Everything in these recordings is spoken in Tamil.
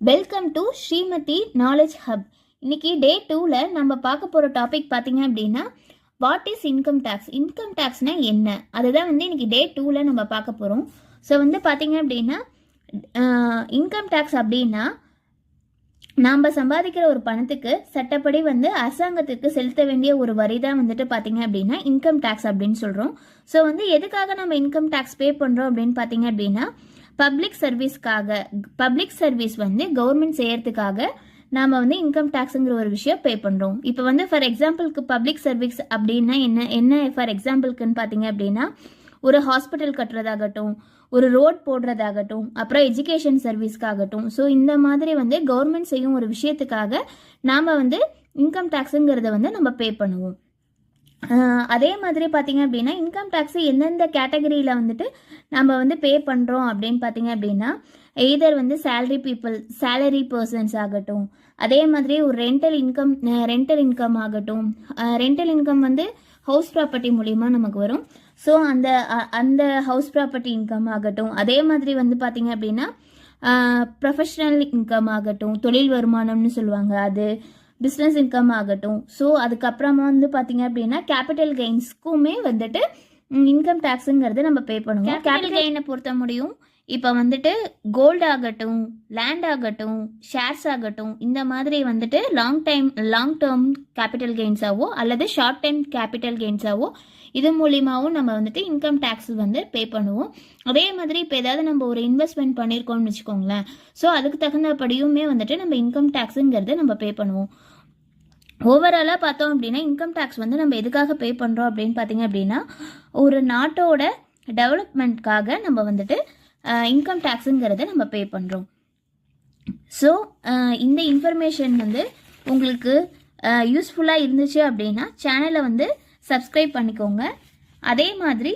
Welcome to Shrimati knowledge hub. இன்னைக்கு டே 2ல நம்ம பார்க்க போகிற டாபிக் பார்த்தீங்க அப்படின்னா what is income tax. Income டேக்ஸ்னா என்ன, அதுதான் இன்னைக்கு டே 2ல நம்ம பார்க்க போகிறோம். ஸோ பார்த்தீங்க அப்படின்னா இன்கம் டேக்ஸ் அப்படின்னா நாம் சம்பாதிக்கிற ஒரு பணத்துக்கு சட்டப்படி அரசாங்கத்துக்கு செலுத்த வேண்டிய ஒரு வரி தான் பார்த்தீங்க அப்படின்னா இன்கம் டேக்ஸ் அப்படின்னு சொல்கிறோம். ஸோ எதுக்காக நம்ம இன்கம் டேக்ஸ் பே பண்ணுறோம் அப்படின்னு பார்த்தீங்க அப்படின்னா பப்ளிக் சர்வீஸ்க்காக, பப்ளிக் சர்வீஸ் கவர்மெண்ட் செய்யறதுக்காக நாம் இன்கம் டேக்ஸுங்கிற ஒரு விஷயம் பே பண்ணுறோம். இப்போ ஃபார் எக்ஸாம்பிளுக்கு பப்ளிக் சர்வீஸ் அப்படின்னா என்ன ஃபார் எக்ஸாம்பிளுக்குன்னு பார்த்தீங்க அப்படின்னா ஒரு ஹாஸ்பிட்டல் கட்டுறதாகட்டும், ஒரு ரோட் போடுறதாகட்டும், அப்புறம் எஜுகேஷன் சர்வீஸ்க்காகட்டும். ஸோ இந்த மாதிரி கவர்மெண்ட் செய்யும் ஒரு விஷயத்துக்காக நாம் இன்கம் டேக்ஸுங்கிறத நம்ம பே பண்ணுவோம். அதே மாதிரி பார்த்தீங்க அப்படின்னா இன்கம் டேக்ஸ் எந்தெந்த கேட்டகரியில் நம்ம பே பண்ணுறோம் அப்படின்னு பார்த்தீங்க அப்படின்னா எய்தர் சேலரி பர்சன்ஸ் ஆகட்டும், அதே மாதிரி ஒரு ரெண்டல் இன்கம் ஆகட்டும். ரெண்டல் இன்கம் ஹவுஸ் ப்ராப்பர்ட்டி மூலிமா நமக்கு வரும். ஸோ அந்த ஹவுஸ் ப்ராப்பர்ட்டி இன்கம் ஆகட்டும், அதே மாதிரி பார்த்தீங்க அப்படின்னா ப்ரொஃபஷனல் இன்கம் ஆகட்டும், தொழில் வருமானம்னு சொல்லுவாங்க, அது பிஸ்னஸ் இன்கம் ஆகட்டும். ஸோ அதுக்கப்புறமா பார்த்தீங்க அப்படின்னா கேபிட்டல் கெயின்ஸ்க்குமே இன்கம் டேக்ஸுங்கிறது நம்ம பே பண்ணுவோம். கேபிட்டல் கெயினை பொறுத்த முடியும் இப்போ கோல்டு ஆகட்டும், லேண்ட் ஆகட்டும், ஷேர்ஸ் ஆகட்டும், இந்த மாதிரி லாங் டேர்ம் கேபிட்டல் கெயின்ஸாவோ அல்லது ஷார்ட் டைம் கேபிட்டல் கெயின்ஸாவோ இது மூலியமாகவும் நம்ம இன்கம் டேக்ஸ் பே பண்ணுவோம். அதே மாதிரி இப்போ ஏதாவது நம்ம ஒரு இன்வெஸ்ட்மெண்ட் பண்ணியிருக்கோம்னு வச்சுக்கோங்களேன். ஸோ அதுக்கு தகுந்தபடியுமே நம்ம இன்கம் டேக்ஸுங்கிறது நம்ம பே பண்ணுவோம். ஓவராலாக பார்த்தோம் அப்படின்னா இன்கம் டேக்ஸ் நம்ம எதுக்காக பே பண்ணுறோம் அப்படின்னு பார்த்தீங்க அப்படின்னா ஒரு நாட்டோட டெவலப்மெண்ட்காக நம்ம இன்கம் டேக்ஸுங்கிறத நம்ம பே பண்ணுறோம். ஸோ இந்த இன்ஃபர்மேஷன் உங்களுக்கு யூஸ்ஃபுல்லாக இருந்துச்சு அப்படின்னா சேனலை சப்ஸ்கிரைப் பண்ணிக்கோங்க. அதே மாதிரி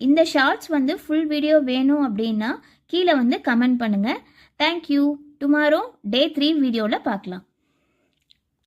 இந்த ஷார்ட்ஸ் ஃபுல் வீடியோ வேணும் அப்படின்னா கீழே கமெண்ட் பண்ணுங்கள். தேங்க்யூ. டுமாரோ டே 3 வீடியோவில் பார்க்கலாம்.